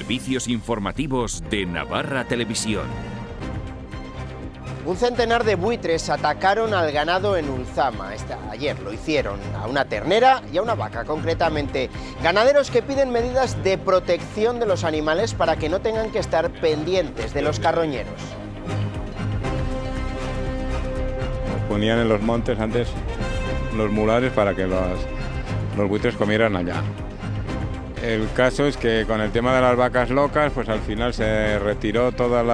Servicios informativos de Navarra Televisión. Un centenar de buitres atacaron al ganado en Ulzama. Ayer lo hicieron a una ternera y a una vaca, concretamente. Ganaderos que piden medidas de protección de los animales para que no tengan que estar pendientes de los carroñeros. Ponían en los montes antes los mulares para que los buitres comieran allá. El caso es que con el tema de las vacas locas, pues al final se retiró todos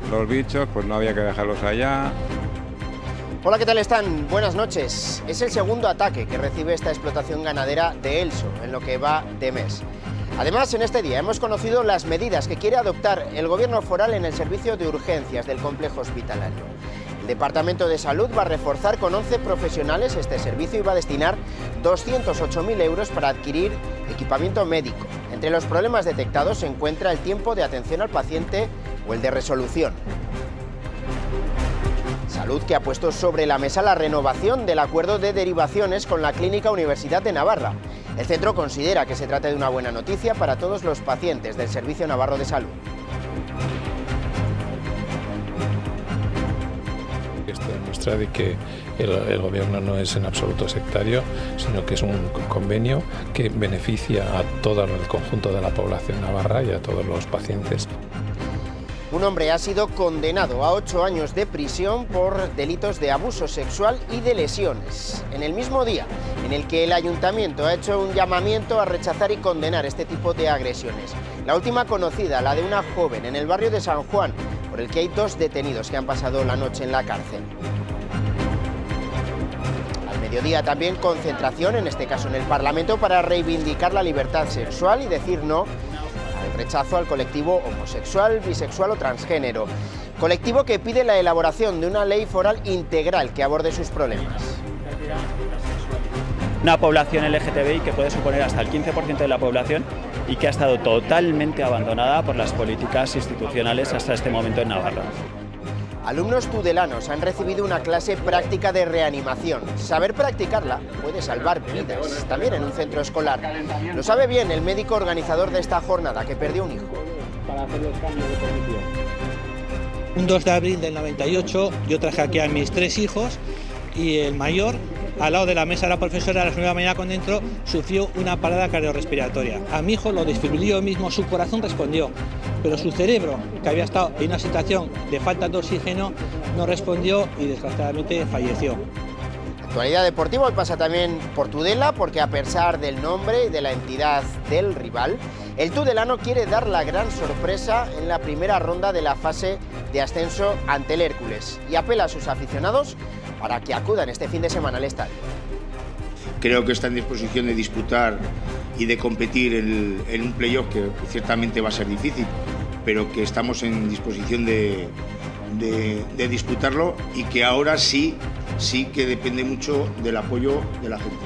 los bichos, pues no había que dejarlos allá. Hola, ¿qué tal están? Buenas noches. Es el segundo ataque que recibe esta explotación ganadera de Elso en lo que va de mes. Además, en este día hemos conocido las medidas que quiere adoptar el gobierno foral en el servicio de urgencias del complejo hospitalario. El Departamento de Salud va a reforzar con 11 profesionales este servicio y va a destinar 208.000 euros para adquirir equipamiento médico. Entre los problemas detectados se encuentra el tiempo de atención al paciente o el de resolución. Salud, que ha puesto sobre la mesa la renovación del acuerdo de derivaciones con la Clínica Universidad de Navarra. El centro considera que se trata de una buena noticia para todos los pacientes del Servicio Navarro de Salud. Esto demuestra de que el gobierno no es en absoluto sectario, sino que es un convenio que beneficia a todo el conjunto de la población navarra y a todos los pacientes. Un hombre ha sido condenado a 8 años de prisión por delitos de abuso sexual y de lesiones, en el mismo día en el que el ayuntamiento ha hecho un llamamiento a rechazar y condenar este tipo de agresiones. La última conocida, la de una joven en el barrio de San Juan, por el que hay 2 detenidos que han pasado la noche en la cárcel. Al mediodía también concentración, en este caso en el Parlamento, para reivindicar la libertad sexual y decir no al rechazo al colectivo homosexual, bisexual o transgénero. Colectivo que pide la elaboración de una ley foral integral que aborde sus problemas. Una población LGTBI que puede suponer hasta el 15% de la población y que ha estado totalmente abandonada por las políticas institucionales hasta este momento en Navarra. Alumnos tudelanos han recibido una clase práctica de reanimación. Saber practicarla puede salvar vidas, también en un centro escolar. Lo sabe bien el médico organizador de esta jornada, que perdió un hijo. Un 2 de abril del 98 yo traje aquí a mis 3 hijos y el mayor, al lado de la mesa de la profesora a las 9 de la mañana con dentro, sufrió una parada cardiorrespiratoria. A mi hijo lo desfibrilió mismo, su corazón respondió, pero su cerebro, que había estado en una situación de falta de oxígeno, no respondió y desgraciadamente falleció. Actualidad deportiva hoy pasa también por Tudela, porque a pesar del nombre y de la entidad del rival, el tudelano quiere dar la gran sorpresa en la primera ronda de la fase de ascenso ante el Hércules y apela a sus aficionados para que acudan este fin de semana al estadio. Creo que está en disposición de disputar y de competir en un playoff que ciertamente va a ser difícil, pero que estamos en disposición de disputarlo y que ahora sí que depende mucho del apoyo de la gente.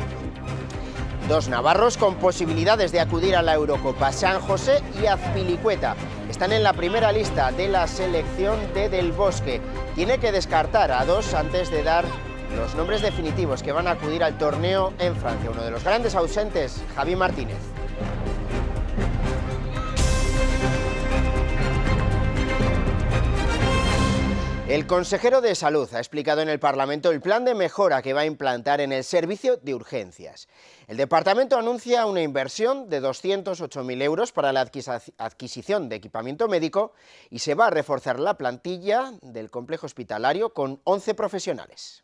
2 navarros con posibilidades de acudir a la Eurocopa, San José y Azpilicueta. Están en la primera lista de la selección de Del Bosque. Tiene que descartar a 2 antes de dar los nombres definitivos que van a acudir al torneo en Francia. Uno de los grandes ausentes, Javi Martínez. El consejero de Salud ha explicado en el Parlamento el plan de mejora que va a implantar en el servicio de urgencias. El departamento anuncia una inversión de 208.000 euros para la adquisición de equipamiento médico y se va a reforzar la plantilla del complejo hospitalario con 11 profesionales.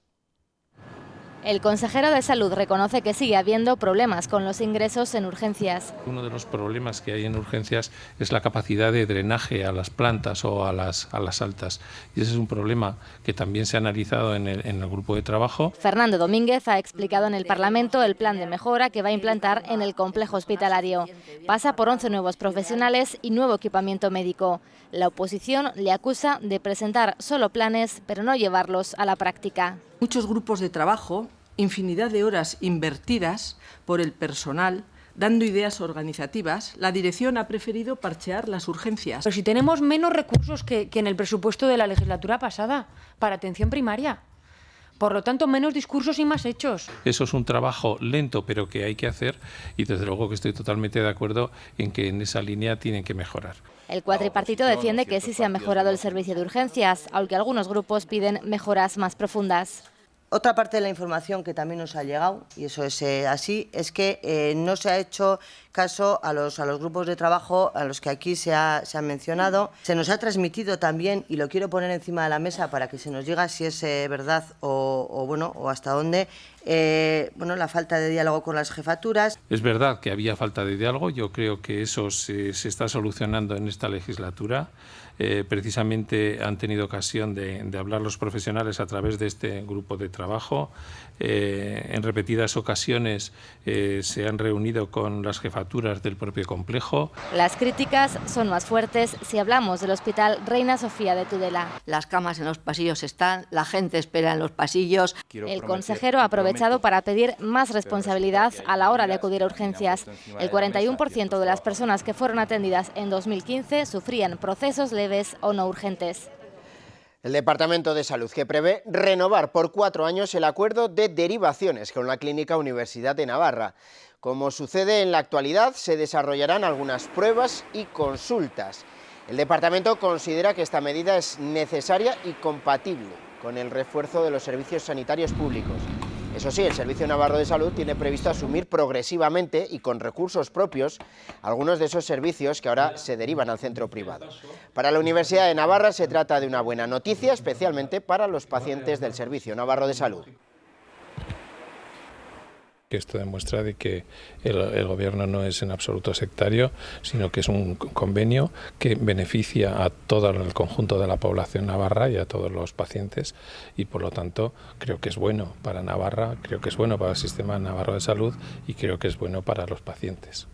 El consejero de Salud reconoce que sigue habiendo problemas con los ingresos en urgencias. Uno de los problemas que hay en urgencias es la capacidad de drenaje a las plantas o a las altas. Y ese es un problema que también se ha analizado en el grupo de trabajo. Fernando Domínguez ha explicado en el Parlamento el plan de mejora que va a implantar en el complejo hospitalario. Pasa por 11 nuevos profesionales y nuevo equipamiento médico. La oposición le acusa de presentar solo planes, pero no llevarlos a la práctica. Muchos grupos de trabajo, infinidad de horas invertidas por el personal, dando ideas organizativas, la dirección ha preferido parchear las urgencias. Pero si tenemos menos recursos que en el presupuesto de la legislatura pasada para atención primaria, Por lo tanto, menos discursos y más hechos. Eso es un trabajo lento, pero que hay que hacer, y desde luego que estoy totalmente de acuerdo en que en esa línea tienen que mejorar. El cuatripartito defiende que sí se ha mejorado el servicio de urgencias, aunque algunos grupos piden mejoras más profundas. Otra parte de la información que también nos ha llegado, y eso es así, es que no se ha hecho caso a los grupos de trabajo a los que aquí se ha mencionado. Se nos ha transmitido también, y lo quiero poner encima de la mesa para que se nos diga si es verdad o hasta dónde, la falta de diálogo con las jefaturas. Es verdad que había falta de diálogo, yo creo que eso se está solucionando en esta legislatura. Precisamente han tenido ocasión de hablar los profesionales a través de este grupo de trabajo. En repetidas ocasiones se han reunido con las jefaturas del propio complejo. Las críticas son más fuertes si hablamos del Hospital Reina Sofía de Tudela. Las camas en los pasillos están, la gente espera en los pasillos. El consejero ha aprovechado para pedir más responsabilidad a la hora de acudir a urgencias. El 41% de las personas que fueron atendidas en 2015 sufrían procesos leves o no urgentes. El Departamento de Salud, que prevé renovar por 4 años el acuerdo de derivaciones con la Clínica Universidad de Navarra. Como sucede en la actualidad, se desarrollarán algunas pruebas y consultas. El departamento considera que esta medida es necesaria y compatible con el refuerzo de los servicios sanitarios públicos. Eso sí, el Servicio Navarro de Salud tiene previsto asumir progresivamente y con recursos propios algunos de esos servicios que ahora se derivan al centro privado. Para la Universidad de Navarra se trata de una buena noticia, especialmente para los pacientes del Servicio Navarro de Salud. Esto demuestra de que el gobierno no es en absoluto sectario, sino que es un convenio que beneficia a todo el conjunto de la población navarra y a todos los pacientes, y por lo tanto creo que es bueno para Navarra, creo que es bueno para el Sistema Navarro de Salud y creo que es bueno para los pacientes.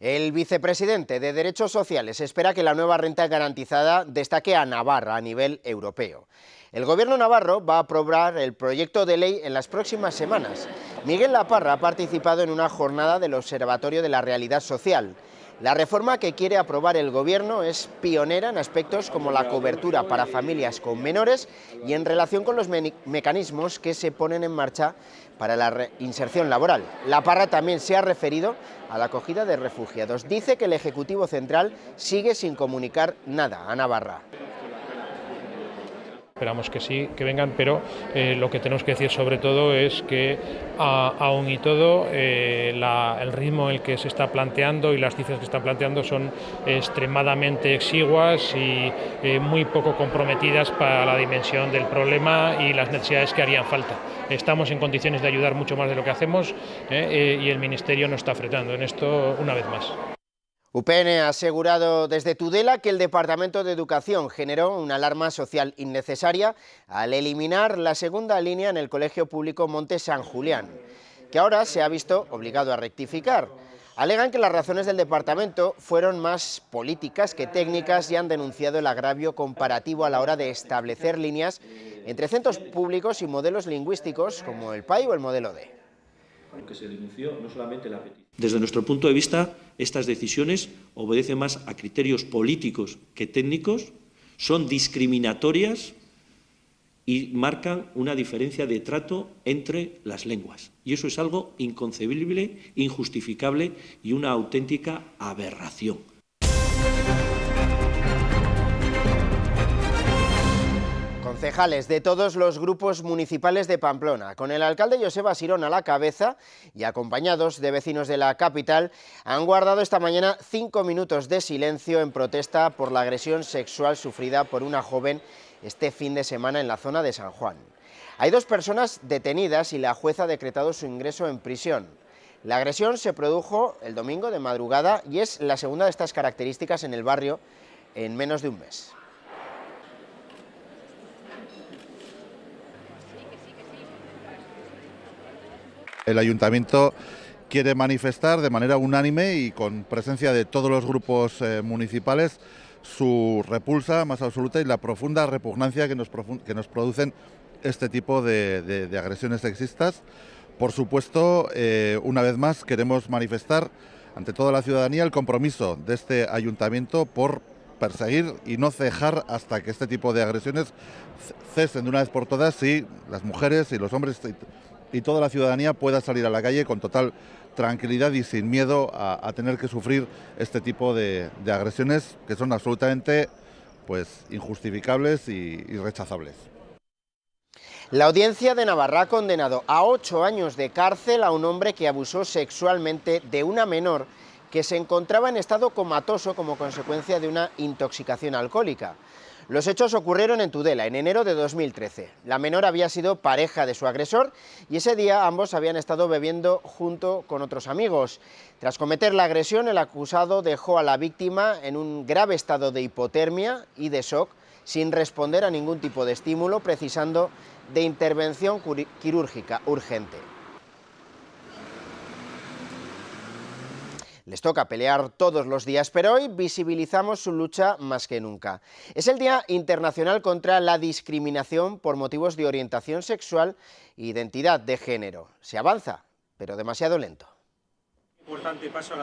El vicepresidente de Derechos Sociales espera que la nueva renta garantizada destaque a Navarra a nivel europeo. El gobierno navarro va a aprobar el proyecto de ley en las próximas semanas. Miguel Laparra ha participado en una jornada del Observatorio de la Realidad Social. La reforma que quiere aprobar el gobierno es pionera en aspectos como la cobertura para familias con menores y en relación con los mecanismos que se ponen en marcha para la reinserción laboral. Laparra también se ha referido a la acogida de refugiados. Dice que el Ejecutivo Central sigue sin comunicar nada a Navarra. Esperamos que sí, que vengan, pero lo que tenemos que decir sobre todo es que aún y todo el ritmo en el que se está planteando y las cifras que están planteando son extremadamente exiguas y muy poco comprometidas para la dimensión del problema y las necesidades que harían falta. Estamos en condiciones de ayudar mucho más de lo que hacemos y el Ministerio nos está frenando en esto una vez más. UPN ha asegurado desde Tudela que el Departamento de Educación generó una alarma social innecesaria al eliminar la segunda línea en el Colegio Público Monte San Julián, que ahora se ha visto obligado a rectificar. Alegan que las razones del departamento fueron más políticas que técnicas y han denunciado el agravio comparativo a la hora de establecer líneas entre centros públicos y modelos lingüísticos como el PAI o el modelo D. Que se denunció no solamente la petición. Desde nuestro punto de vista, estas decisiones obedecen más a criterios políticos que técnicos, son discriminatorias y marcan una diferencia de trato entre las lenguas. Y eso es algo inconcebible, injustificable y una auténtica aberración. Concejales de todos los grupos municipales de Pamplona, con el alcalde Joseba Sirón a la cabeza y acompañados de vecinos de la capital, han guardado esta mañana 5 minutos de silencio en protesta por la agresión sexual sufrida por una joven este fin de semana en la zona de San Juan. Hay 2 personas detenidas y la jueza ha decretado su ingreso en prisión. La agresión se produjo el domingo de madrugada y es la segunda de estas características en el barrio en menos de un mes. El Ayuntamiento quiere manifestar de manera unánime y con presencia de todos los grupos municipales su repulsa más absoluta y la profunda repugnancia que nos producen este tipo de agresiones sexistas. Por supuesto, una vez más queremos manifestar ante toda la ciudadanía el compromiso de este Ayuntamiento por perseguir y no cejar hasta que este tipo de agresiones cesen de una vez por todas y las mujeres y los hombres y toda la ciudadanía pueda salir a la calle con total tranquilidad y sin miedo a tener que sufrir este tipo de agresiones que son absolutamente injustificables y rechazables. La Audiencia de Navarra ha condenado a 8 años de cárcel a un hombre que abusó sexualmente de una menor que se encontraba en estado comatoso como consecuencia de una intoxicación alcohólica. Los hechos ocurrieron en Tudela, en enero de 2013. La menor había sido pareja de su agresor y ese día ambos habían estado bebiendo junto con otros amigos. Tras cometer la agresión, el acusado dejó a la víctima en un grave estado de hipotermia y de shock, sin responder a ningún tipo de estímulo, precisando de intervención quirúrgica urgente. Les toca pelear todos los días, pero hoy visibilizamos su lucha más que nunca. Es el Día Internacional contra la Discriminación por motivos de orientación sexual e identidad de género. Se avanza, pero demasiado lento.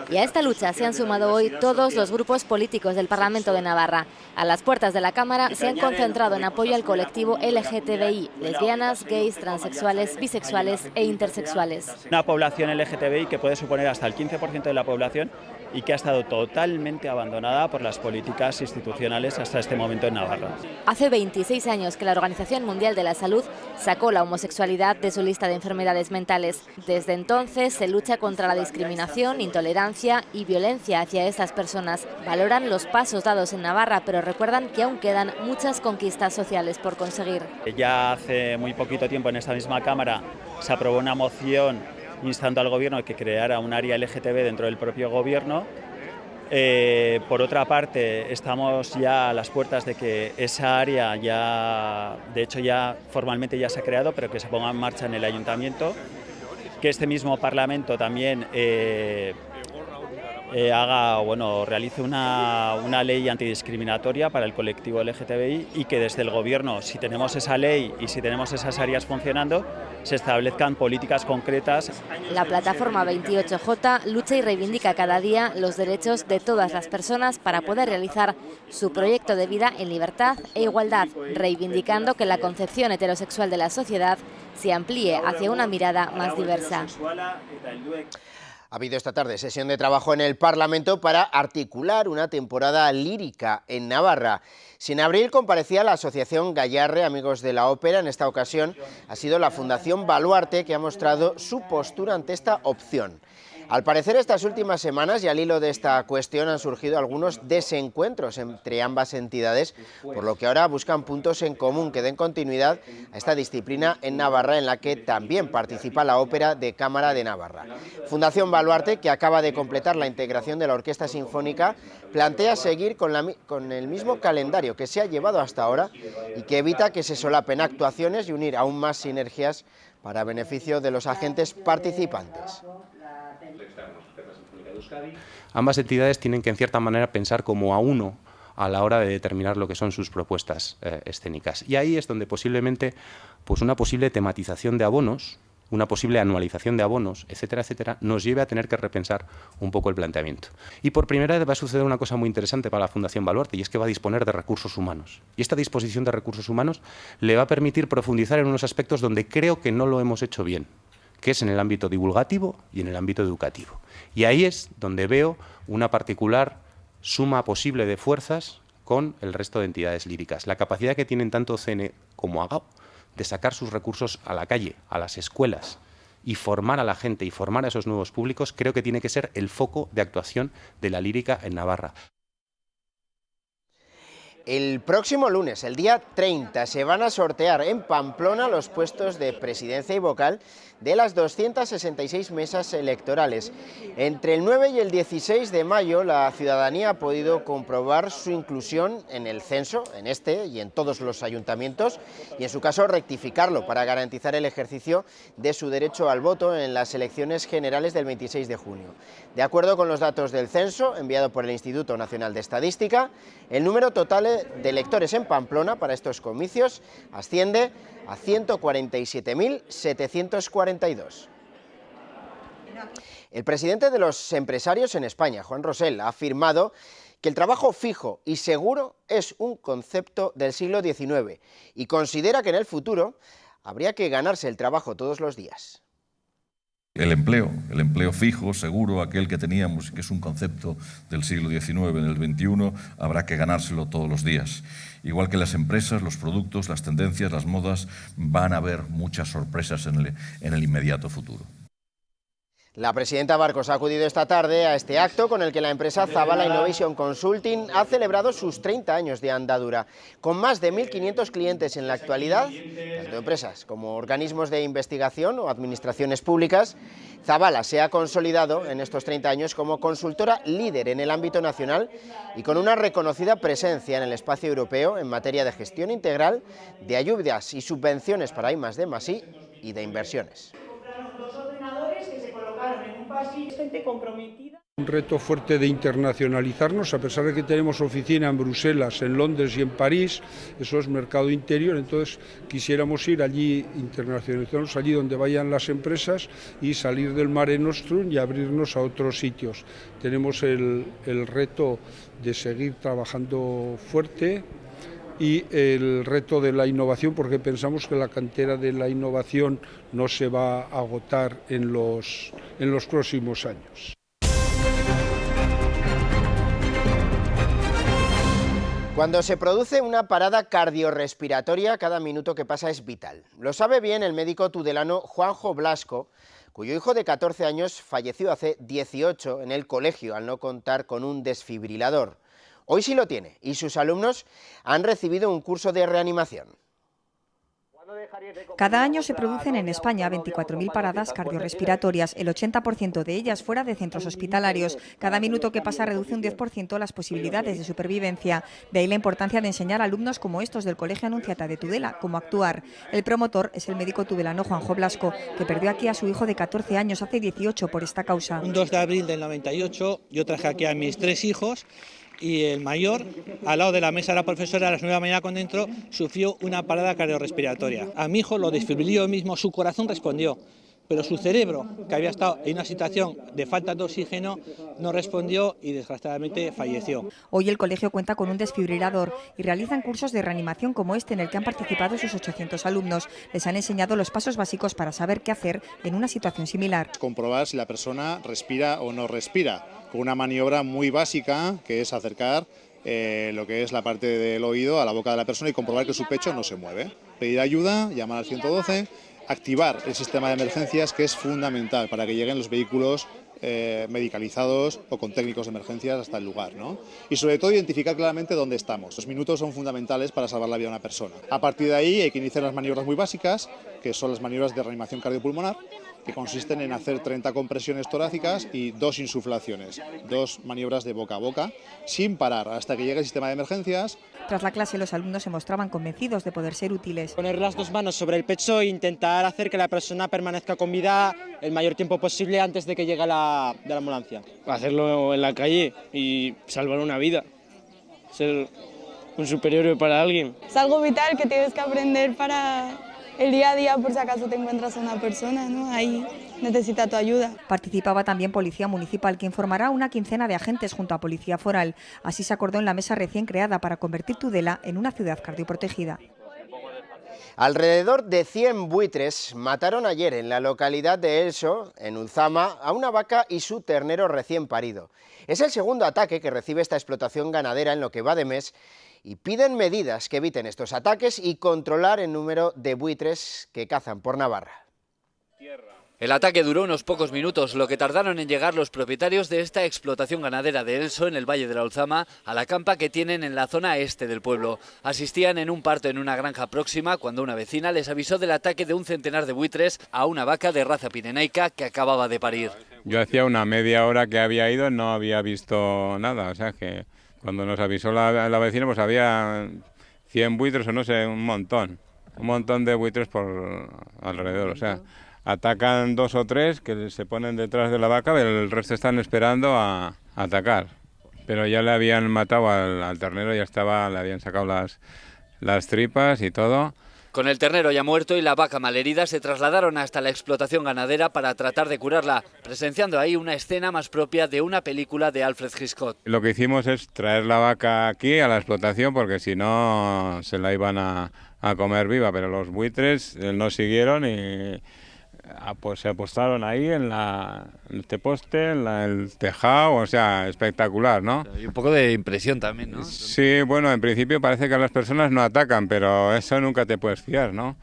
Y a esta lucha se han sumado hoy todos los grupos políticos del Parlamento de Navarra. A las puertas de la Cámara se han concentrado en apoyo al colectivo LGTBI, lesbianas, gays, transexuales, bisexuales e intersexuales. Una población LGTBI que puede suponer hasta el 15% de la población y que ha estado totalmente abandonada por las políticas institucionales hasta este momento en Navarra. Hace 26 años que la Organización Mundial de la Salud sacó la homosexualidad de su lista de enfermedades mentales. Desde entonces se lucha contra la discriminación, intolerancia y violencia hacia estas personas. Valoran los pasos dados en Navarra, pero recuerdan que aún quedan muchas conquistas sociales por conseguir. Ya hace muy poquito tiempo en esta misma Cámara se aprobó una moción instando al Gobierno a que creara un área LGTB dentro del propio Gobierno. Por otra parte, estamos ya a las puertas de que esa área de hecho ya formalmente ya se ha creado, pero que se ponga en marcha en el Ayuntamiento, que este mismo Parlamento también realice una ley antidiscriminatoria para el colectivo LGTBI y que desde el Gobierno, si tenemos esa ley y si tenemos esas áreas funcionando, se establezcan políticas concretas. La plataforma 28J lucha y reivindica cada día los derechos de todas las personas para poder realizar su proyecto de vida en libertad e igualdad, reivindicando que la concepción heterosexual de la sociedad se amplíe hacia una mirada más diversa. Ha habido esta tarde sesión de trabajo en el Parlamento para articular una temporada lírica en Navarra. Si en abril comparecía la Asociación Gayarre, Amigos de la Ópera, en esta ocasión ha sido la Fundación Baluarte que ha mostrado su postura ante esta opción. Al parecer, estas últimas semanas y al hilo de esta cuestión han surgido algunos desencuentros entre ambas entidades, por lo que ahora buscan puntos en común que den continuidad a esta disciplina en Navarra, en la que también participa la Ópera de Cámara de Navarra. Fundación Baluarte, que acaba de completar la integración de la Orquesta Sinfónica, plantea seguir con el mismo calendario que se ha llevado hasta ahora y que evita que se solapen actuaciones y unir aún más sinergias para beneficio de los agentes participantes. Ambas entidades tienen que en cierta manera pensar como a uno a la hora de determinar lo que son sus propuestas escénicas. Y ahí es donde posiblemente una posible tematización de abonos, una posible anualización de abonos, etcétera, etcétera, nos lleve a tener que repensar un poco el planteamiento. Y por primera vez va a suceder una cosa muy interesante para la Fundación Baluarte, y es que va a disponer de recursos humanos. Y esta disposición de recursos humanos le va a permitir profundizar en unos aspectos donde creo que no lo hemos hecho bien, que es en el ámbito divulgativo y en el ámbito educativo. Y ahí es donde veo una particular suma posible de fuerzas con el resto de entidades líricas. La capacidad que tienen tanto CNE como AGAO de sacar sus recursos a la calle, a las escuelas, y formar a la gente y formar a esos nuevos públicos, creo que tiene que ser el foco de actuación de la lírica en Navarra. El próximo lunes, el día 30, se van a sortear en Pamplona los puestos de presidencia y vocal de las 266 mesas electorales. Entre el 9 y el 16 de mayo, la ciudadanía ha podido comprobar su inclusión en el censo, en este y en todos los ayuntamientos, y en su caso rectificarlo para garantizar el ejercicio de su derecho al voto en las elecciones generales del 26 de junio. De acuerdo con los datos del censo, enviado por el Instituto Nacional de Estadística, el número total de electores en Pamplona para estos comicios asciende a 147.742. El presidente de los empresarios en España, Juan Rosell, ha afirmado que el trabajo fijo y seguro es un concepto del siglo XIX y considera que en el futuro habría que ganarse el trabajo todos los días. El empleo fijo, seguro, aquel que teníamos, que es un concepto del siglo XIX, en el XXI, habrá que ganárselo todos los días. Igual que las empresas, los productos, las tendencias, las modas, van a haber muchas sorpresas en el inmediato futuro. La presidenta Barcos ha acudido esta tarde a este acto con el que la empresa Zabala Innovation Consulting ha celebrado sus 30 años de andadura. Con más de 1.500 clientes en la actualidad, tanto empresas como organismos de investigación o administraciones públicas, Zabala se ha consolidado en estos 30 años como consultora líder en el ámbito nacional y con una reconocida presencia en el espacio europeo en materia de gestión integral, de ayudas y subvenciones para I+D+I y de inversiones. Un reto fuerte de internacionalizarnos, a pesar de que tenemos oficina en Bruselas, en Londres y en París, eso es mercado interior, entonces quisiéramos ir allí, internacionalizarnos allí donde vayan las empresas y salir del Mare Nostrum y abrirnos a otros sitios. Tenemos el reto de seguir trabajando fuerte y el reto de la innovación, porque pensamos que la cantera de la innovación no se va a agotar en los próximos años. Cuando se produce una parada cardiorrespiratoria, cada minuto que pasa es vital. Lo sabe bien el médico tudelano Juanjo Blasco, cuyo hijo de 14 años falleció hace 18 en el colegio al no contar con un desfibrilador. Hoy sí lo tiene y sus alumnos han recibido un curso de reanimación. Cada año se producen en España 24.000 paradas cardiorrespiratorias, el 80% de ellas fuera de centros hospitalarios. Cada minuto que pasa reduce un 10% las posibilidades de supervivencia. De ahí la importancia de enseñar a alumnos como estos del Colegio Anunciata de Tudela cómo actuar. El promotor es el médico tudelano Juanjo Blasco, que perdió aquí a su hijo de 14 años hace 18 por esta causa. Un 2 de abril del 98 yo traje aquí a mis 3 hijos. Y el mayor, al lado de la mesa de la profesora a las 9 de la mañana cuando entró, sufrió una parada cardiorrespiratoria. A mi hijo lo desfibriló mismo, su corazón respondió, pero su cerebro, que había estado en una situación de falta de oxígeno, no respondió y desgraciadamente falleció. Hoy el colegio cuenta con un desfibrilador y realizan cursos de reanimación como este en el que han participado sus 800 alumnos. Les han enseñado los pasos básicos para saber qué hacer en una situación similar. Comprobar si la persona respira o no respira, con una maniobra muy básica que es acercar lo que es la parte del oído a la boca de la persona y comprobar que su pecho no se mueve. Pedir ayuda, llamar al 112, activar el sistema de emergencias, que es fundamental para que lleguen los vehículos medicalizados o con técnicos de emergencias hasta el lugar, ¿no? Y sobre todo identificar claramente dónde estamos. Los minutos son fundamentales para salvar la vida de una persona. A partir de ahí hay que iniciar las maniobras muy básicas, que son las maniobras de reanimación cardiopulmonar, que consisten en hacer 30 compresiones torácicas y 2 insuflaciones, 2 maniobras de boca a boca, sin parar hasta que llegue el sistema de emergencias. Tras la clase, los alumnos se mostraban convencidos de poder ser útiles. Poner las 2 manos sobre el pecho e intentar hacer que la persona permanezca con vida el mayor tiempo posible antes de que llegue la ambulancia. Hacerlo en la calle y salvar una vida, ser un superhéroe para alguien. Es algo vital que tienes que aprender para el día a día, por si acaso te encuentras a una persona, ¿no? Ahí necesita tu ayuda. Participaba también Policía Municipal, que informará a una quincena de agentes junto a Policía Foral. Así se acordó en la mesa recién creada para convertir Tudela en una ciudad cardioprotegida. Alrededor de 100 buitres mataron ayer en la localidad de Elso, en Ulzama, a una vaca y su ternero recién parido. Es el segundo ataque que recibe esta explotación ganadera en lo que va de mes y piden medidas que eviten estos ataques y controlar el número de buitres que cazan por Navarra. El ataque duró unos pocos minutos, lo que tardaron en llegar los propietarios de esta explotación ganadera de Elso, en el Valle de la Ulzama, a la campa que tienen en la zona este del pueblo. Asistían en un parto en una granja próxima cuando una vecina les avisó del ataque de un centenar de buitres a una vaca de raza pirenaica que acababa de parir. Yo hacía una media hora que había ido, no había visto nada, o sea que cuando nos avisó la vecina pues había 100 buitres o no sé, un montón de buitres por alrededor, o sea, atacan 2 o 3 que se ponen detrás de la vaca, pero el resto están esperando a atacar. Pero ya le habían matado al ternero, ya estaba, le habían sacado las tripas y todo. Con el ternero ya muerto y la vaca malherida se trasladaron hasta la explotación ganadera para tratar de curarla, presenciando ahí una escena más propia de una película de Alfred Hitchcock. Lo que hicimos es traer la vaca aquí a la explotación porque si no se la iban a comer viva, pero los buitres no siguieron y pues se apostaron ahí en este poste, en el tejado, o sea, espectacular, ¿no? Y un poco de impresión también, ¿no? Sí, bueno, en principio parece que las personas no atacan, pero eso nunca te puedes fiar, ¿no?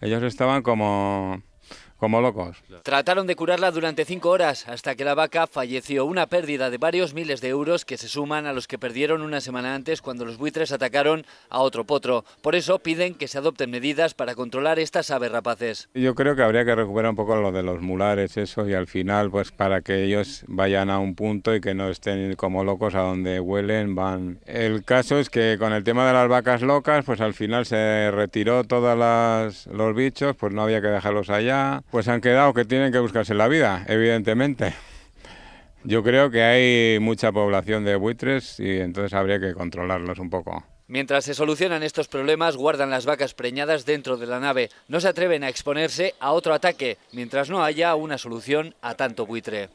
Ellos estaban como locos. Trataron de curarla durante 5 horas hasta que la vaca falleció, una pérdida de varios miles de euros que se suman a los que perdieron una semana antes cuando los buitres atacaron a otro potro. Por eso piden que se adopten medidas para controlar estas aves rapaces. Yo creo que habría que recuperar un poco lo de los mulares, eso, y al final, pues para que ellos vayan a un punto y que no estén como locos a donde huelen, van. El caso es que con el tema de las vacas locas, pues al final se retiró todos los bichos, pues no había que dejarlos allá. Pues han quedado que tienen que buscarse la vida, evidentemente. Yo creo que hay mucha población de buitres y entonces habría que controlarlos un poco. Mientras se solucionan estos problemas, guardan las vacas preñadas dentro de la nave. No se atreven a exponerse a otro ataque, mientras no haya una solución a tanto buitre.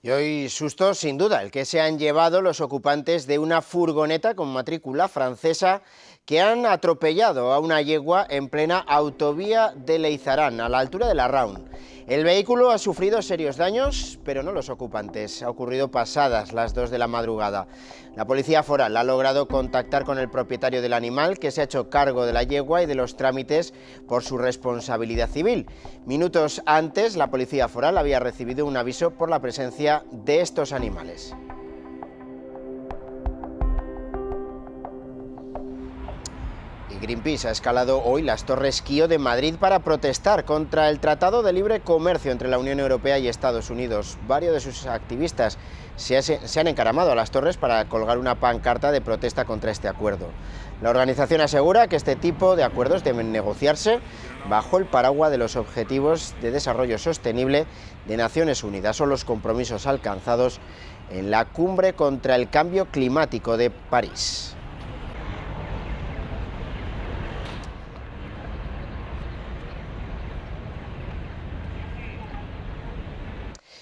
Y hoy susto, sin duda, el que se han llevado los ocupantes de una furgoneta con matrícula francesa que han atropellado a una yegua en plena autovía de Leizarán, a la altura de Larraun. El vehículo ha sufrido serios daños, pero no los ocupantes. Ha ocurrido pasadas las 2 de la madrugada. La policía foral ha logrado contactar con el propietario del animal, que se ha hecho cargo de la yegua y de los trámites por su responsabilidad civil. Minutos antes, la policía foral había recibido un aviso por la presencia de estos animales. Greenpeace ha escalado hoy las Torres Kio de Madrid para protestar contra el Tratado de Libre Comercio entre la Unión Europea y Estados Unidos. Varios de sus activistas se han encaramado a las torres para colgar una pancarta de protesta contra este acuerdo. La organización asegura que este tipo de acuerdos deben negociarse bajo el paraguas de los Objetivos de Desarrollo Sostenible de Naciones Unidas o los compromisos alcanzados en la Cumbre contra el Cambio Climático de París.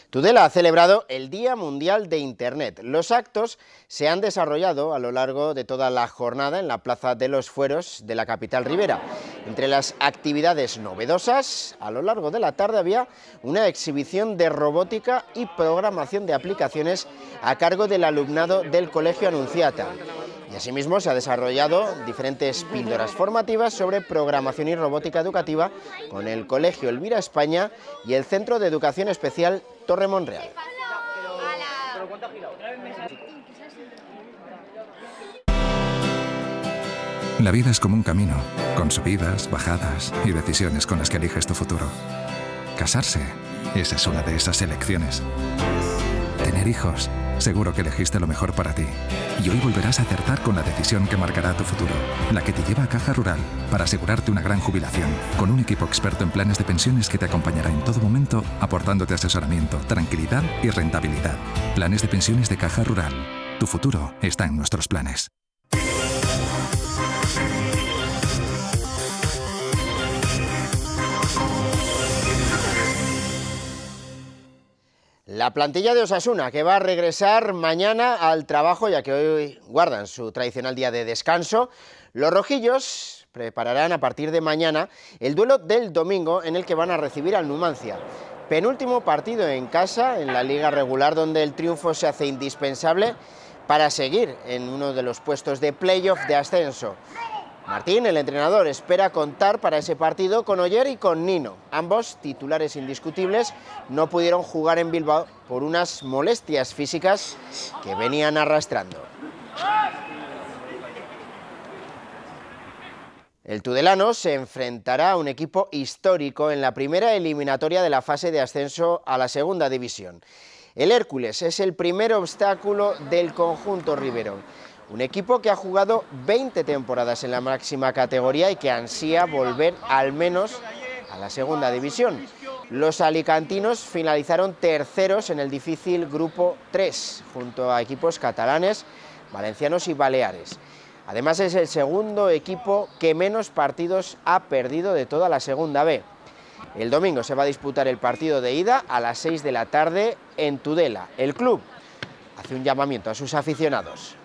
Tudela ha celebrado el Día Mundial de Internet. Los actos se han desarrollado a lo largo de toda la jornada en la Plaza de los Fueros de la capital ribera. Entre las actividades novedosas, a lo largo de la tarde había una exhibición de robótica y programación de aplicaciones a cargo del alumnado del Colegio Anunciata. Y asimismo se han desarrollado diferentes píldoras formativas sobre programación y robótica educativa con el Colegio Elvira España y el Centro de Educación Especial Torre Monreal. La vida es como un camino, con subidas, bajadas y decisiones con las que eliges tu futuro. Casarse, esa es una de esas elecciones. Tener hijos, seguro que elegiste lo mejor para ti. Y hoy volverás a acertar con la decisión que marcará tu futuro. La que te lleva a Caja Rural para asegurarte una gran jubilación. Con un equipo experto en planes de pensiones que te acompañará en todo momento, aportándote asesoramiento, tranquilidad y rentabilidad. Planes de pensiones de Caja Rural. Tu futuro está en nuestros planes. La plantilla de Osasuna, que va a regresar mañana al trabajo, ya que hoy guardan su tradicional día de descanso. Los rojillos prepararán a partir de mañana el duelo del domingo, en el que van a recibir al Numancia. Penúltimo partido en casa en la liga regular, donde el triunfo se hace indispensable para seguir en uno de los puestos de playoff de ascenso. Martín, el entrenador, espera contar para ese partido con Oyer y con Nino. Ambos, titulares indiscutibles, no pudieron jugar en Bilbao por unas molestias físicas que venían arrastrando. El tudelano se enfrentará a un equipo histórico en la primera eliminatoria de la fase de ascenso a la segunda división. El Hércules es el primer obstáculo del conjunto ribero. Un equipo que ha jugado 20 temporadas en la máxima categoría y que ansía volver al menos a la segunda división. Los alicantinos finalizaron terceros en el difícil grupo 3, junto a equipos catalanes, valencianos y baleares. Además es el segundo equipo que menos partidos ha perdido de toda la Segunda B. El domingo se va a disputar el partido de ida a las 6 de la tarde en Tudela. El club hace un llamamiento a sus aficionados.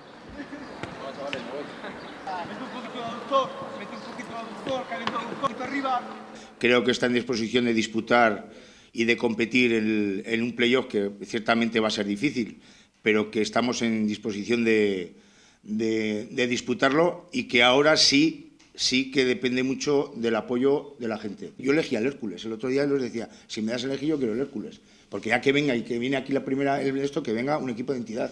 Creo que está en disposición de disputar y de competir en un playoff que ciertamente va a ser difícil, pero que estamos en disposición de disputarlo y que ahora sí que depende mucho del apoyo de la gente. Yo elegí al Hércules, el otro día les decía, si me das a elegir yo quiero el Hércules, porque ya que venga y que viene aquí la primera, que venga un equipo de entidad.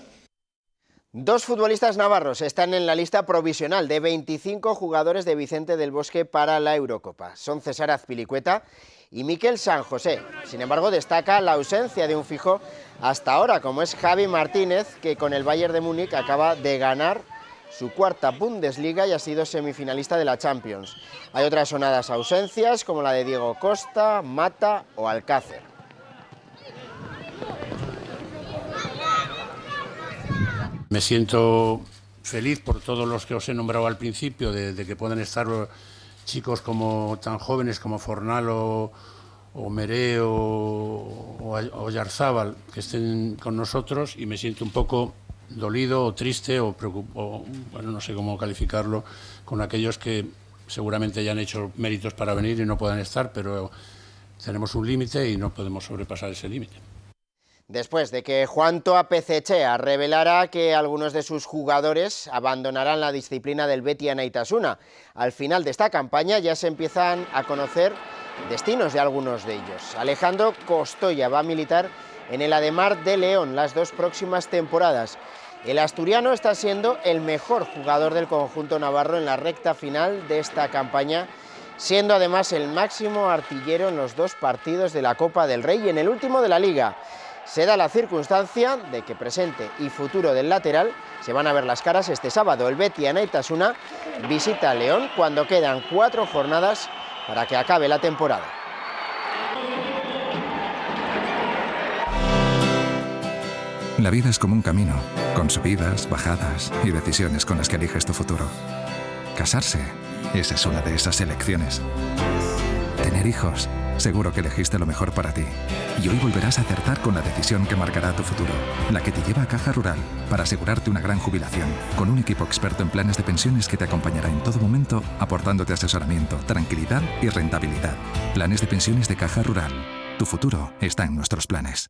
Dos futbolistas navarros están en la lista provisional de 25 jugadores de Vicente del Bosque para la Eurocopa. Son César Azpilicueta y Mikel San José. Sin embargo, destaca la ausencia de un fijo hasta ahora, como es Javi Martínez, que con el Bayern de Múnich acaba de ganar su cuarta Bundesliga y ha sido semifinalista de la Champions. Hay otras sonadas ausencias, como la de Diego Costa, Mata o Alcácer. Me siento feliz por todos los que os he nombrado al principio, de que puedan estar chicos como tan jóvenes como Fornal o Meré o Yarzábal, que estén con nosotros, y me siento un poco dolido o triste o preocupado, bueno, no sé cómo calificarlo, con aquellos que seguramente ya han hecho méritos para venir y no puedan estar, pero tenemos un límite y no podemos sobrepasar ese límite. Después de que Juan Toa Pezechea revelara que algunos de sus jugadores abandonarán la disciplina del Betia Anaitasuna. Al final de esta campaña ya se empiezan a conocer destinos de algunos de ellos. Alejandro Costoya va a militar en el Ademar de León las 2 próximas temporadas. El asturiano está siendo el mejor jugador del conjunto navarro en la recta final de esta campaña, siendo además el máximo artillero en los 2 partidos de la Copa del Rey y en el último de la Liga. Se da la circunstancia de que presente y futuro del lateral se van a ver las caras este sábado. El Betia Anaitasuna visita a León cuando quedan 4 jornadas para que acabe la temporada. La vida es como un camino, con subidas, bajadas y decisiones con las que eliges tu futuro. Casarse, esa es una de esas elecciones. Tener hijos, seguro que elegiste lo mejor para ti. Y hoy volverás a acertar con la decisión que marcará tu futuro, la que te lleva a Caja Rural para asegurarte una gran jubilación, con un equipo experto en planes de pensiones que te acompañará en todo momento, aportándote asesoramiento, tranquilidad y rentabilidad. Planes de pensiones de Caja Rural. Tu futuro está en nuestros planes.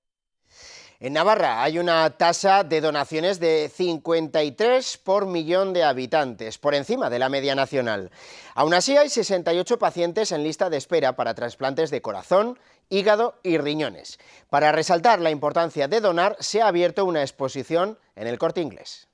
En Navarra hay una tasa de donaciones de 53 por millón de habitantes, por encima de la media nacional. Aún así hay 68 pacientes en lista de espera para trasplantes de corazón, hígado y riñones. Para resaltar la importancia de donar, se ha abierto una exposición en el Corte Inglés.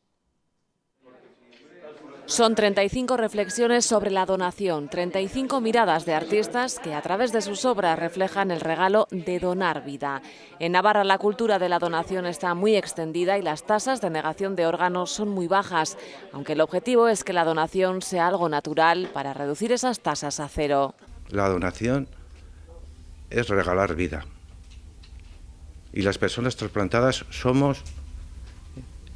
Son 35 reflexiones sobre la donación, 35 miradas de artistas que a través de sus obras reflejan el regalo de donar vida. En Navarra la cultura de la donación está muy extendida y las tasas de negación de órganos son muy bajas, aunque el objetivo es que la donación sea algo natural para reducir esas tasas a cero. La donación es regalar vida y las personas trasplantadas somos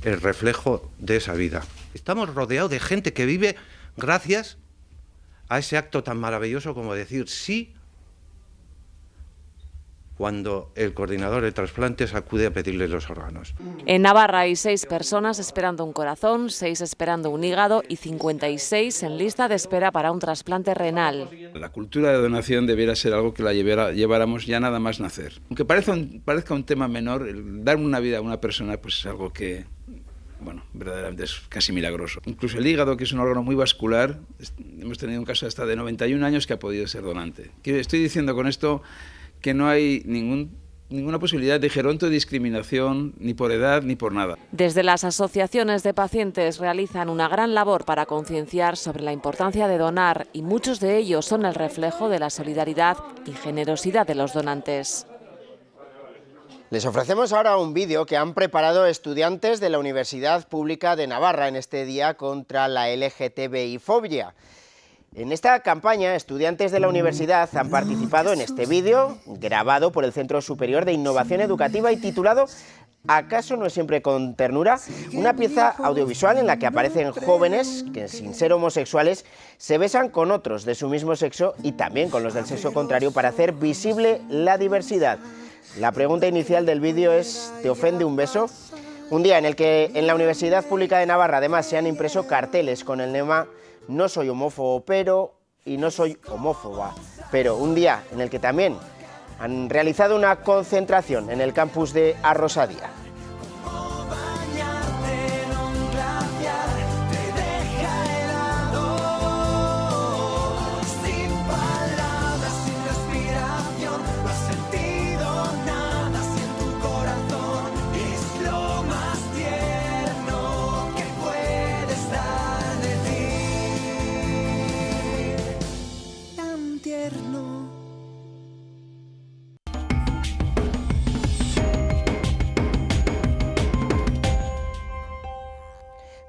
el reflejo de esa vida. Estamos rodeados de gente que vive gracias a ese acto tan maravilloso como decir sí cuando el coordinador de trasplantes acude a pedirle los órganos. En Navarra hay 6 personas esperando un corazón, 6 esperando un hígado y 56 en lista de espera para un trasplante renal. La cultura de donación debiera ser algo que la lleváramos ya nada más nacer. Aunque parezca un tema menor, el dar una vida a una persona pues es algo que, bueno, verdaderamente es casi milagroso. Incluso el hígado, que es un órgano muy vascular, hemos tenido un caso hasta de 91 años que ha podido ser donante. Estoy diciendo con esto que no hay ninguna posibilidad de geronto de discriminación, ni por edad ni por nada. Desde las asociaciones de pacientes realizan una gran labor para concienciar sobre la importancia de donar y muchos de ellos son el reflejo de la solidaridad y generosidad de los donantes. Les ofrecemos ahora un vídeo que han preparado estudiantes de la Universidad Pública de Navarra en este día contra la LGTBI-fobia. En esta campaña, estudiantes de la universidad han participado en este vídeo, grabado por el Centro Superior de Innovación Educativa y titulado ¿Acaso no es siempre con ternura? Una pieza audiovisual en la que aparecen jóvenes que, sin ser homosexuales, se besan con otros de su mismo sexo y también con los del sexo contrario para hacer visible la diversidad. La pregunta inicial del vídeo es: ¿te ofende un beso? Un día en el que en la Universidad Pública de Navarra además se han impreso carteles con el lema "No soy homófobo, pero" y "No soy homófoba, pero". Un día en el que también han realizado una concentración en el campus de Arrosadía.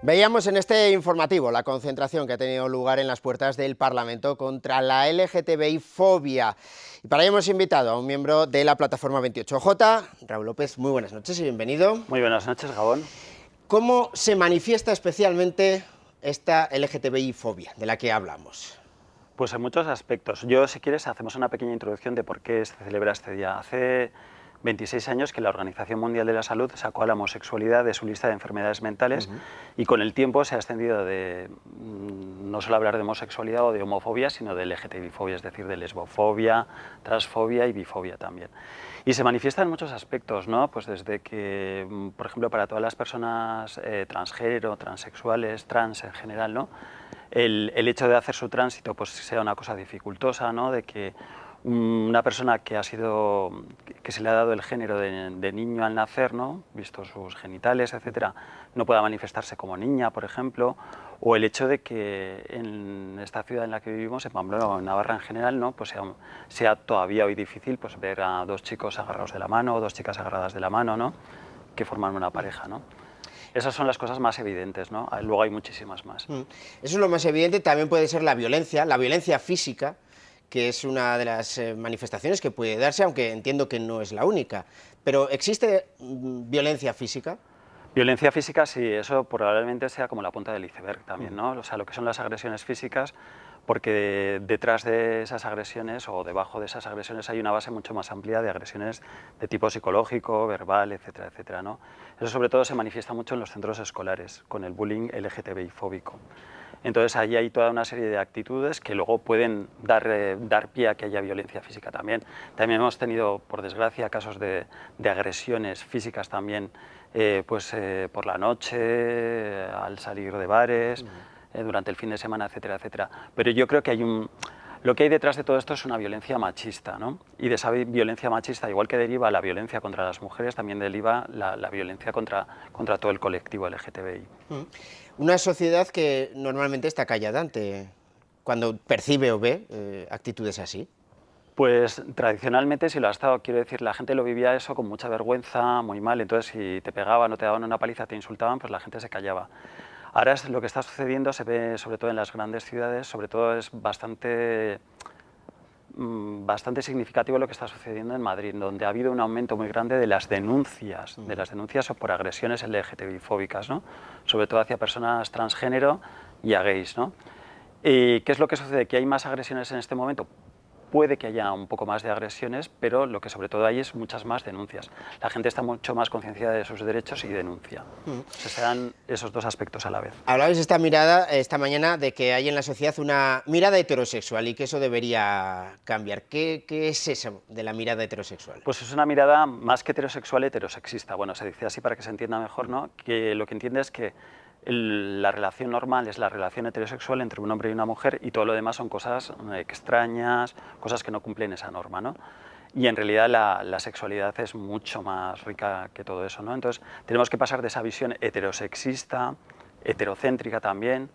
Veíamos en este informativo la concentración que ha tenido lugar en las puertas del Parlamento contra la LGTBI-fobia. Y para ello hemos invitado a un miembro de la plataforma 28J, Raúl López. Muy buenas noches y bienvenido. Muy buenas noches, Gabón. ¿Cómo se manifiesta especialmente esta LGTBI-fobia de la que hablamos? Pues en muchos aspectos. Yo, si quieres, hacemos una pequeña introducción de por qué se celebra este día. Hace 26 años que la Organización Mundial de la Salud sacó a la homosexualidad de su lista de enfermedades mentales y con el tiempo se ha extendido de no solo hablar de homosexualidad o de homofobia, sino de LGTBI-fobia, es decir, de lesbofobia, transfobia y bifobia también. Y se manifiesta en muchos aspectos, ¿no? Pues desde que, por ejemplo, para todas las personas transgénero, transexuales, trans en general, ¿no? El hecho de hacer su tránsito pues sea una cosa dificultosa, ¿no? De que una persona que se le ha dado el género de niño al nacer, ¿no? Visto sus genitales, etcétera, no pueda manifestarse como niña, por ejemplo, o el hecho de que en esta ciudad en la que vivimos, en Pamplona o en Navarra en general, ¿no? Pues sea todavía hoy difícil pues ver a dos chicos agarrados de la mano o dos chicas agarradas de la mano, ¿no? Que forman una pareja, ¿no? Esas son las cosas más evidentes, ¿no? Luego hay muchísimas más. Eso es lo más evidente. También puede ser la violencia física, que es una de las manifestaciones que puede darse, aunque entiendo que no es la única. Pero ¿existe violencia física? Violencia física, sí, eso probablemente sea como la punta del iceberg también, ¿no? O sea, lo que son las agresiones físicas, porque detrás de esas agresiones o debajo de esas agresiones hay una base mucho más amplia de agresiones de tipo psicológico, verbal, etcétera, etcétera, ¿no? Eso sobre todo se manifiesta mucho en los centros escolares, con el bullying LGTBI-fóbico. Entonces ahí hay toda una serie de actitudes que luego pueden dar pie a que haya violencia física también. También hemos tenido, por desgracia, casos de agresiones físicas también por la noche, al salir de bares, durante el fin de semana, etcétera, etcétera. Pero yo creo que lo que hay detrás de todo esto es una violencia machista, ¿no? Y de esa violencia machista, igual que deriva la violencia contra las mujeres, también deriva la violencia contra todo el colectivo LGTBI. Una sociedad que normalmente está callada ante cuando percibe o ve actitudes así. Pues tradicionalmente sí lo ha estado, quiero decir, la gente lo vivía eso con mucha vergüenza, muy mal, entonces si te pegaban o te daban una paliza, te insultaban, pues la gente se callaba. Ahora lo que está sucediendo se ve sobre todo en las grandes ciudades, sobre todo es bastante significativo lo que está sucediendo en Madrid, donde ha habido un aumento muy grande de las denuncias por agresiones LGTBI-fóbicas, ¿no? Sobre todo hacia personas transgénero y a gays, ¿no? ¿Qué es lo que sucede? ¿Que hay más agresiones en este momento? Puede que haya un poco más de agresiones, pero lo que sobre todo hay es muchas más denuncias. La gente está mucho más concienciada de sus derechos y denuncia. Se dan esos dos aspectos a la vez. Hablabais esta mañana de que hay en la sociedad una mirada heterosexual y que eso debería cambiar. ¿Qué es eso de la mirada heterosexual? Pues es una mirada más que heterosexual, heterosexista. Bueno, se dice así para que se entienda mejor, ¿no? Que lo que entiende es que la relación normal es la relación heterosexual entre un hombre y una mujer y todo lo demás son cosas extrañas, cosas que no cumplen esa norma, ¿no? Y en realidad la sexualidad es mucho más rica que todo eso, ¿no? Entonces tenemos que pasar de esa visión heterosexista, heterocéntrica también,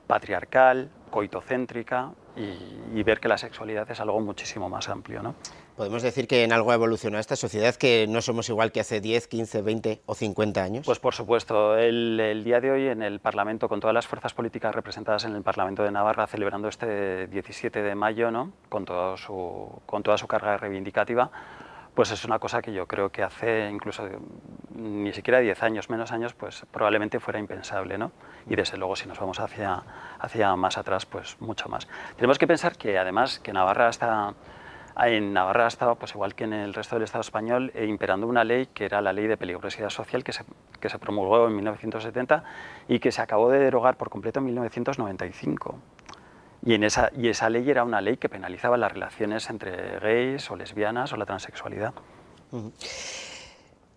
patriarcal, coitocéntrica y ver que la sexualidad es algo muchísimo más amplio, ¿no? ¿Podemos decir que en algo ha evolucionado esta sociedad, que no somos igual que hace 10, 15, 20 o 50 años? Pues por supuesto. El día de hoy en el Parlamento, con todas las fuerzas políticas representadas en el Parlamento de Navarra, celebrando este 17 de mayo, ¿no? con toda su carga reivindicativa, pues es una cosa que yo creo que hace incluso ni siquiera 10 años, menos años, pues probablemente fuera impensable, ¿no? Y desde luego si nos vamos hacia más atrás, pues mucho más. Tenemos que pensar que además que Navarra ha estado, pues igual que en el resto del Estado español, imperando una ley que era la Ley de Peligrosidad Social que se promulgó en 1970 y que se acabó de derogar por completo en 1995. Y esa ley era una ley que penalizaba las relaciones entre gays o lesbianas o la transexualidad.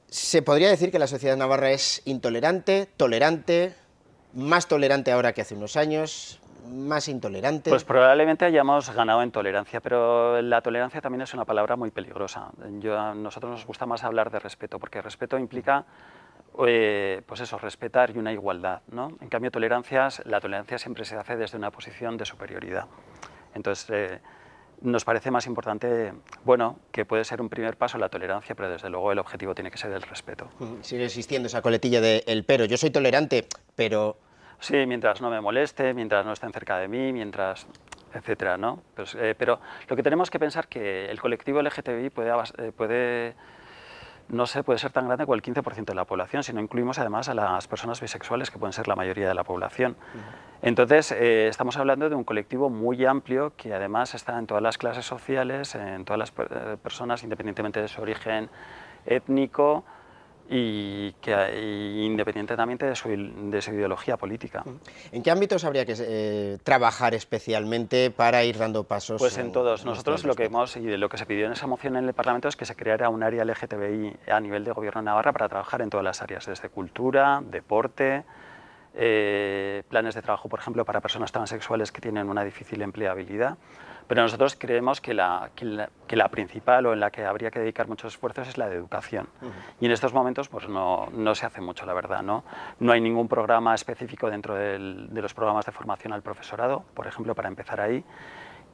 ¿Se podría decir que la sociedad navarra es intolerante, tolerante, más tolerante ahora que hace unos años, más intolerante? Pues probablemente hayamos ganado en tolerancia, pero la tolerancia también es una palabra muy peligrosa. A nosotros nos gusta más hablar de respeto, porque respeto implica pues eso, respetar y una igualdad, ¿no? En cambio, la tolerancia siempre se hace desde una posición de superioridad. Entonces, nos parece más importante, bueno, que puede ser un primer paso la tolerancia, pero desde luego el objetivo tiene que ser el respeto. Sigue existiendo esa coletilla de el pero. Yo soy tolerante, pero... Sí, mientras no me moleste, mientras no estén cerca de mí, mientras... etcétera, ¿no? Pero lo que tenemos que pensar que el colectivo LGTBI puede ser tan grande como el 15% de la población, si no incluimos además a las personas bisexuales, que pueden ser la mayoría de la población. Entonces, estamos hablando de un colectivo muy amplio que además está en todas las clases sociales, en todas las personas, independientemente de su origen étnico y independientemente de su ideología política. ¿En qué ámbitos habría que trabajar especialmente para ir dando pasos? Pues en todos. Nosotros lo que lo que se pidió en esa moción en el Parlamento es que se creara un área LGTBI a nivel de Gobierno de Navarra para trabajar en todas las áreas, desde cultura, deporte, planes de trabajo, por ejemplo, para personas transexuales que tienen una difícil empleabilidad. Pero nosotros creemos que la principal o en la que habría que dedicar muchos esfuerzos es la de educación. Y en estos momentos pues no se hace mucho, la verdad, ¿no? No hay ningún programa específico dentro de los programas de formación al profesorado, por ejemplo, para empezar ahí.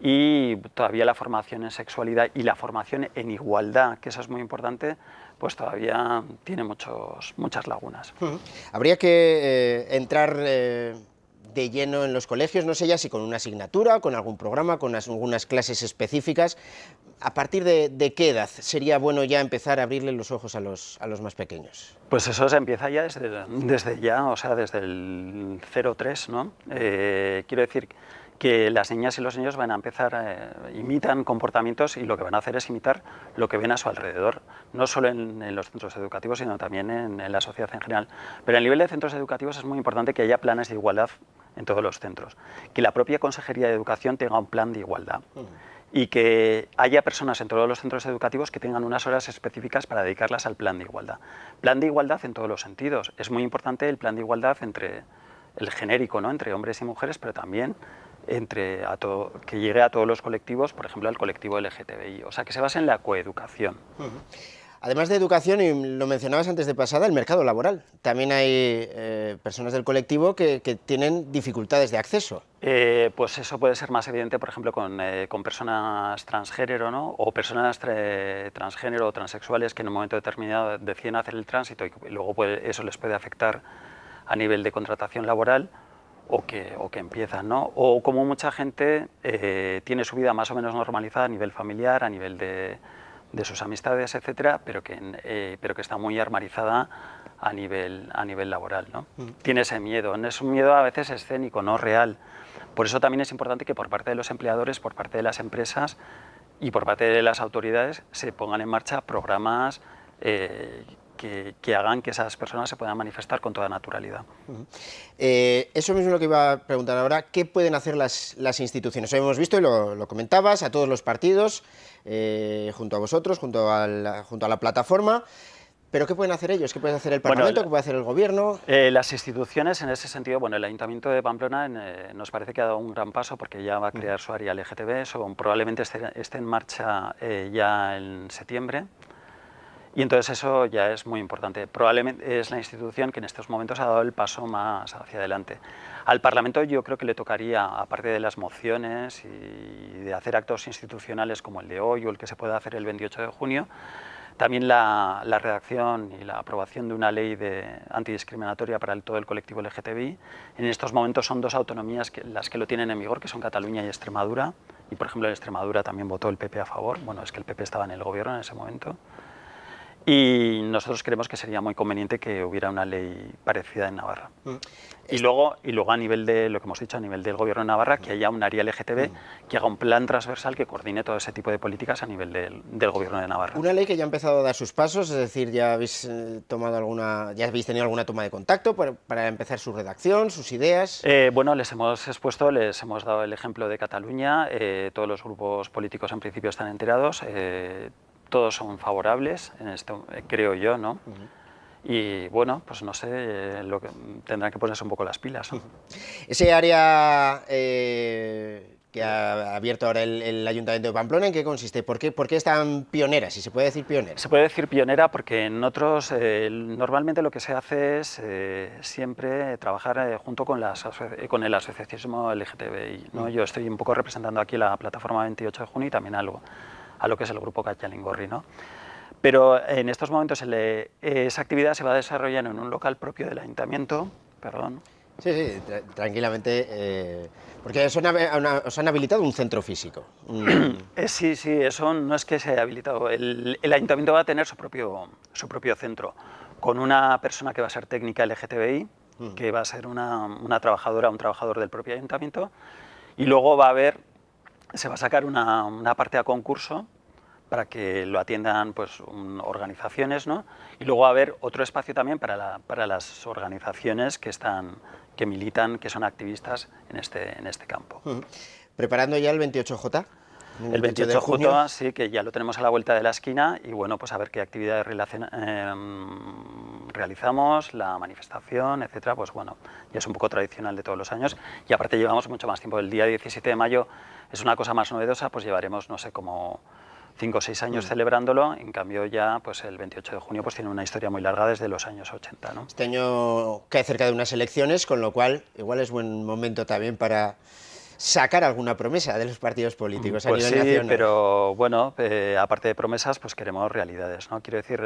Y todavía la formación en sexualidad y la formación en igualdad, que eso es muy importante, pues todavía tiene muchas lagunas. Habría que entrar de lleno en los colegios, no sé ya si con una asignatura, con algún programa, con algunas clases específicas. ¿A partir de qué edad sería bueno ya empezar a abrirle los ojos a los más pequeños? Pues eso se empieza ya desde ya, o sea, desde el 0-3, ¿no? Quiero decir que las niñas y los niños van a empezar, imitan comportamientos y lo que van a hacer es imitar lo que ven a su alrededor, no solo en los centros educativos, sino también en la sociedad en general. Pero a nivel de centros educativos es muy importante que haya planes de igualdad en todos los centros, que la propia Consejería de Educación tenga un plan de igualdad y que haya personas en todos los centros educativos que tengan unas horas específicas para dedicarlas al plan de igualdad. Plan de igualdad en todos los sentidos. Es muy importante el plan de igualdad entre el genérico, ¿no? Entre hombres y mujeres, pero también que llegue a todos los colectivos, por ejemplo al colectivo LGTBI, o sea, que se base en la coeducación. Además de educación, y lo mencionabas antes de pasada, el mercado laboral. También hay personas del colectivo que tienen dificultades de acceso. Pues eso puede ser más evidente, por ejemplo, con personas transgénero, ¿no? O personas transgénero o transexuales que en un momento determinado deciden hacer el tránsito y luego eso les puede afectar a nivel de contratación laboral. O que empiezan, ¿no? O como mucha gente tiene su vida más o menos normalizada a nivel familiar, a nivel de sus amistades, etcétera, pero que está muy armarizada a nivel laboral, ¿no? Tiene ese miedo. Es un miedo a veces escénico, no real. Por eso también es importante que por parte de los empleadores, por parte de las empresas y por parte de las autoridades se pongan en marcha programas que hagan que esas personas se puedan manifestar con toda naturalidad. Eso mismo es lo que iba a preguntar ahora. ¿Qué pueden hacer las instituciones? Hoy hemos visto, y lo comentabas, a todos los partidos, junto a vosotros, junto a la plataforma. ¿Pero qué pueden hacer ellos? ¿Qué puede hacer el Parlamento? ¿Qué puede hacer el Gobierno? Las instituciones, en ese sentido, bueno, el Ayuntamiento de Pamplona nos parece que ha dado un gran paso porque ya va a crear su área LGTB, eso probablemente esté en marcha ya en septiembre. Y entonces eso ya es muy importante. Probablemente es la institución que en estos momentos ha dado el paso más hacia adelante. Al Parlamento yo creo que le tocaría, aparte de las mociones y de hacer actos institucionales como el de hoy o el que se pueda hacer el 28 de junio, También la redacción y la aprobación de una ley antidiscriminatoria para todo el colectivo LGTBI. En estos momentos son 2 autonomías las que lo tienen en vigor, que son Cataluña y Extremadura. Y, por ejemplo, en Extremadura también votó el PP a favor. Bueno, es que el PP estaba en el gobierno en ese momento. Y nosotros creemos que sería muy conveniente que hubiera una ley parecida en Navarra. Y luego a nivel de lo que hemos dicho, a nivel del gobierno de Navarra, que haya un área LGTB que haga un plan transversal que coordine todo ese tipo de políticas a nivel del gobierno de Navarra. Una ley que ya ha empezado a dar sus pasos, es decir, ya habéis tenido alguna toma de contacto para empezar su redacción, sus ideas. Bueno, les hemos expuesto, les hemos dado el ejemplo de Cataluña, todos los grupos políticos en principio están enterados. Todos son favorables, en esto creo yo, ¿no? Y bueno, pues no sé, tendrán que ponerse un poco las pilas, ¿no? Ese área que ha abierto ahora el Ayuntamiento de Pamplona, ¿en qué consiste? ¿Por qué es tan pionera, si se puede decir pionera? Se puede decir pionera porque en otros, normalmente lo que se hace es siempre trabajar junto con el asociacionismo LGTBI, ¿no? Yo estoy un poco representando aquí la plataforma 28 de junio y también a lo que es el grupo Cachalingorri, ¿no? Pero en estos momentos esa actividad se va a desarrollar en un local propio del ayuntamiento, perdón. Sí, tranquilamente, porque os han habilitado un centro físico. Sí, eso no es que se haya habilitado. El ayuntamiento va a tener su propio centro, con una persona que va a ser técnica LGTBI, que va a ser una trabajadora, un trabajador del propio ayuntamiento, y luego se va a sacar una parte a concurso para que lo atiendan pues, organizaciones, ¿no? Y luego va a haber otro espacio también para las organizaciones que militan, que son activistas en este campo. ¿Preparando ya el 28J? El 28J, sí, que ya lo tenemos a la vuelta de la esquina y bueno, pues a ver qué actividades realizamos, la manifestación, etcétera, pues bueno, ya es un poco tradicional de todos los años y aparte llevamos mucho más tiempo. El día 17 de mayo es una cosa más novedosa, pues llevaremos, no sé, como 5 o 6 años celebrándolo, en cambio ya pues el 28 de junio pues tiene una historia muy larga desde los años 80, ¿no? Este año cae cerca de unas elecciones, con lo cual igual es buen momento también para sacar alguna promesa de los partidos políticos pues a nivel nacional. Pero bueno, aparte de promesas, pues queremos realidades, ¿no? Quiero decir,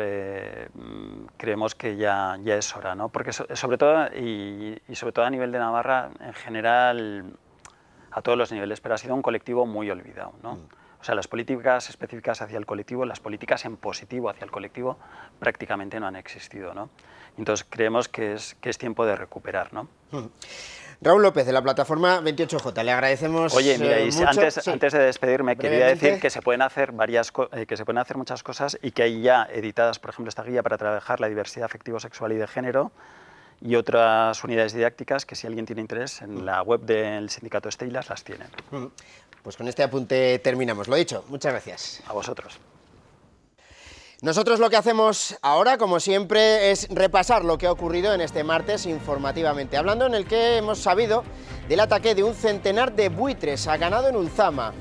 creemos que ya es hora, ¿no? Porque sobre todo, y sobre todo a nivel de Navarra, en general, a todos los niveles, pero ha sido un colectivo muy olvidado, ¿no? O sea, las políticas específicas hacia el colectivo, las políticas en positivo hacia el colectivo, prácticamente no han existido, ¿no? Entonces creemos que es tiempo de recuperar, ¿no? Raúl López, de la plataforma 28J, le agradecemos. Oye, mira, y mucho. Antes de despedirme, quería decir que se pueden hacer muchas cosas y que hay ya editadas, por ejemplo, esta guía para trabajar la diversidad afectivo-sexual y de género y otras unidades didácticas que si alguien tiene interés en la web del sindicato Steilas las tienen. Pues con este apunte terminamos. Lo dicho, muchas gracias. A vosotros. Nosotros lo que hacemos ahora, como siempre, es repasar lo que ha ocurrido en este martes informativamente, hablando en el que hemos sabido del ataque de un centenar de buitres a ganado en Ulzama,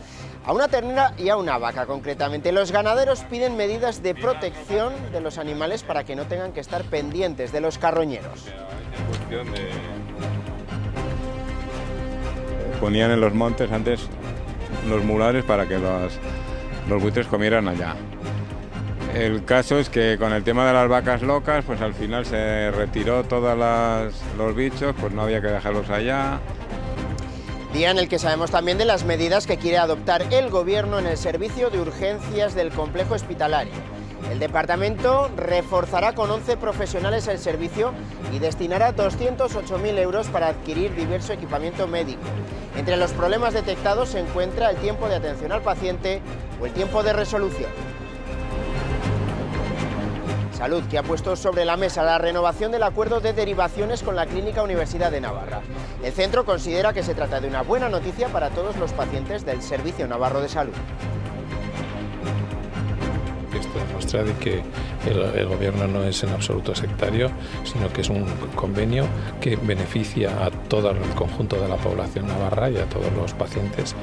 a una ternera y a una vaca concretamente. Los ganaderos piden medidas de protección de los animales para que no tengan que estar pendientes de los carroñeros. Ponían en los montes antes los mulares para que los buitres comieran allá. El caso es que con el tema de las vacas locas, pues al final se retiró todos los bichos, pues no había que dejarlos allá. Día en el que sabemos también de las medidas que quiere adoptar el Gobierno en el servicio de urgencias del complejo hospitalario. El departamento reforzará con 11 profesionales el servicio y destinará 208.000 euros para adquirir diverso equipamiento médico. Entre los problemas detectados se encuentra el tiempo de atención al paciente o el tiempo de resolución. Salud, que ha puesto sobre la mesa la renovación del acuerdo de derivaciones con la Clínica Universidad de Navarra. El centro considera que se trata de una buena noticia para todos los pacientes del Servicio Navarro de Salud. Esto demuestra de que el Gobierno no es en absoluto sectario, sino que es un convenio que beneficia a todo el conjunto de la población navarra y a todos los pacientes.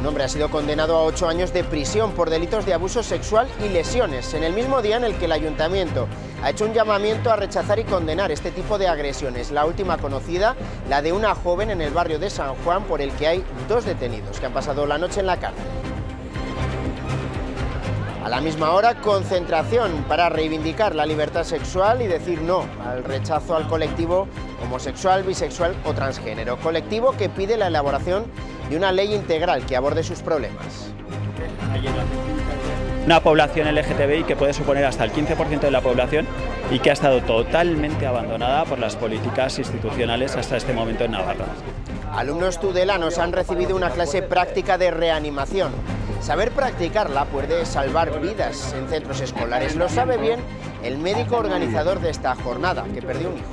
Un hombre ha sido condenado a 8 años de prisión por delitos de abuso sexual y lesiones, en el mismo día en el que el Ayuntamiento ha hecho un llamamiento a rechazar y condenar este tipo de agresiones. La última conocida, la de una joven en el barrio de San Juan, por el que hay 2 detenidos que han pasado la noche en la cárcel. A la misma hora, concentración para reivindicar la libertad sexual y decir no al rechazo al colectivo homosexual, bisexual o transgénero. Colectivo que pide la elaboración de una ley integral que aborde sus problemas. Una población LGTBI que puede suponer hasta el 15% de la población y que ha estado totalmente abandonada por las políticas institucionales hasta este momento en Navarra. Alumnos tudelanos han recibido una clase práctica de reanimación. Saber practicarla puede salvar vidas en centros escolares. Lo sabe bien el médico organizador de esta jornada, que perdió un hijo.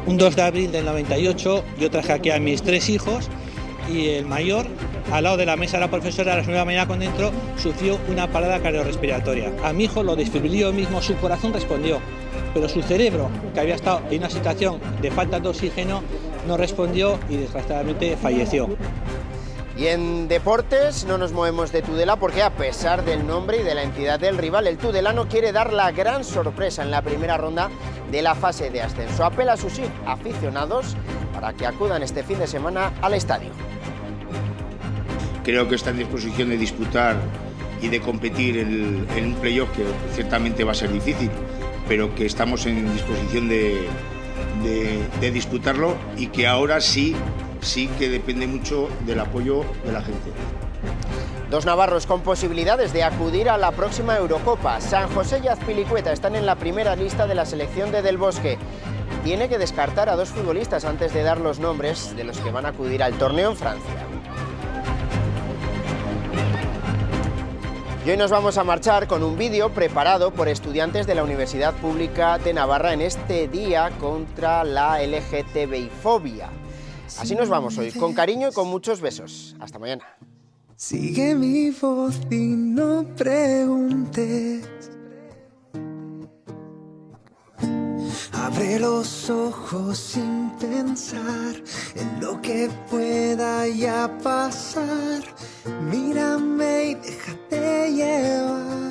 Un 2 de abril del 98 yo traje aquí a mis 3 hijos y el mayor, al lado de la mesa de la profesora a las 9 de la mañana con dentro, sufrió una parada cardiorrespiratoria. A mi hijo lo desfibrilió mismo, su corazón respondió, pero su cerebro, que había estado en una situación de falta de oxígeno, no respondió y desgraciadamente falleció. Y en deportes no nos movemos de Tudela porque a pesar del nombre y de la entidad del rival, el tudelano quiere dar la gran sorpresa en la primera ronda de la fase de ascenso. Apela a sus aficionados para que acudan este fin de semana al estadio. Creo que está en disposición de disputar y de competir en un playoff que ciertamente va a ser difícil, pero que estamos en disposición de disputarlo y que ahora sí que depende mucho del apoyo de la gente. 2 navarros con posibilidades de acudir a la próxima Eurocopa. San José y Azpilicueta están en la primera lista de la selección de Del Bosque. Tiene que descartar a 2 futbolistas antes de dar los nombres de los que van a acudir al torneo en Francia. Y hoy nos vamos a marchar con un vídeo preparado por estudiantes de la Universidad Pública de Navarra en este día contra la LGTBI-fobia. Así nos vamos hoy, con cariño y con muchos besos. Hasta mañana. Sigue mi voz y no preguntes. Abre los ojos sin pensar en lo que pueda ya pasar. Mírame y déjate llevar.